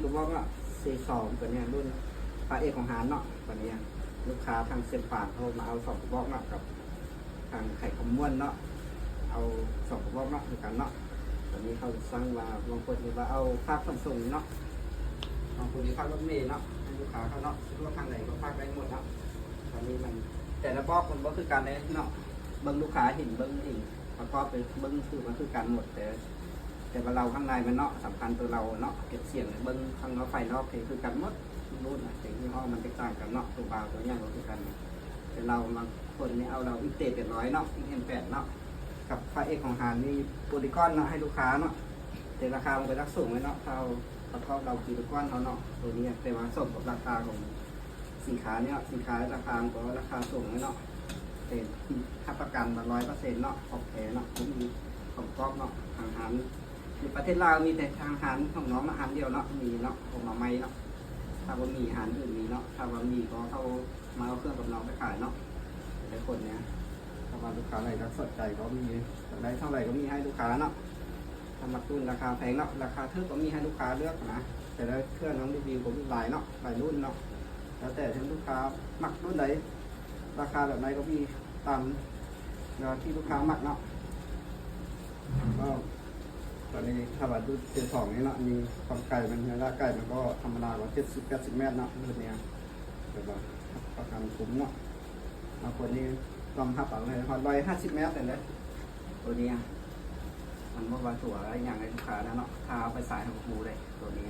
ก็บอกว่าC2ตัวเนี้ยรุ่นพระเอกของหานเนาะตัวเนี้ยลูกค้าทางเซ็นฝากโทรมาเอา2กระบอกเนาะกับทางไข่ขม้วนเนาะเอา2กระบอกเนาะด้วยกันเนาะตอนนี้เขาสั่งว่าบางคนว่าเอาภาคขนส่งเนาะบางคนที่ภาครถเมล์เนาะให้ลูกค้าเขาเนาะรู้ว่าทางไหนก็ภาคได้หมดเนาะตอนนี้มันแต่ละบอกมันก็คือการเลยเนาะเบิ้งลูกค้าเห็นเบิ้งเองประกอบไปเบิ้งคือมันคือการหมดแต่ว่าเราข้างในมันเนาะสำคัญตัวเราเนาะเก็บเสียงเบิ้งข้างนอกไฟนอกคือกันหมดรุ่นแต่ยี่ห้อมันแตกต่างกันเนาะตัวเบาตัวใหญ่ก็คือกันแต่เราบางคนนี่เอาเราอินเตอร์800เนาะM8เนาะกับไฟเอกของหานนี่โพลีกอนเนาะให้ลูกค้าเนาะแต่ราคามันเป็นรักสูงเลยเนาะเราเรากิโลก้อนเขาเนาะตัวนี้แต่ว่าสมกับราคาของสินค้าเนี่ยสินค้าราคาก็ราคาสูงเลยเนาะเป็นค่าประกันมา100%เนาะของแท้เนาะผมมีของก๊อกเนาะทางหารในประเทศลาวมีแต่ทางหารของน้องอาหารเดียวเนาะมีเนาะผมมาไม่เนาะถ้าว่ามีอาหารอื่นมีเนาะถ้าว่ามีก็เขามาเอาเครื่องกับน้องไปขายเนาะแต่คนเนี้ยถ้าว่าลูกค้าอะไรรักสนใจก็มีได้เท่าไหร่ก็มีให้ลูกค้าเนาะทำมาตุ้นราคาแพงเนาะราคาทึบก็มีให้ลูกค้าเลือกนะแต่ละเครื่องน้องรีวิวผมมีหลายเนาะหลายรุ่นเนาะแล้วแต่ทั้งลูกค้ามักรุ่นไหนราคาแบบไหนก็มีตามที่ลูกค้ามักเนาะก็ตอนนี้ถ้าว่าดูC2นี่เนาะมีความไกลมันเนื้อไก่มันก็ธรรมดากว่า70-80 เมตรเนาะรุ่นเนี้ยแต่ว่าประกันคุ้มเนาะบางคนนี่ลองทับเอาเลย150 เมตรแต่เลยตัวนี้มันว่าตัวอะไรอย่างไรลูกค้าเนาะถ้าเอาไปสายของหมูเลยตัวนี้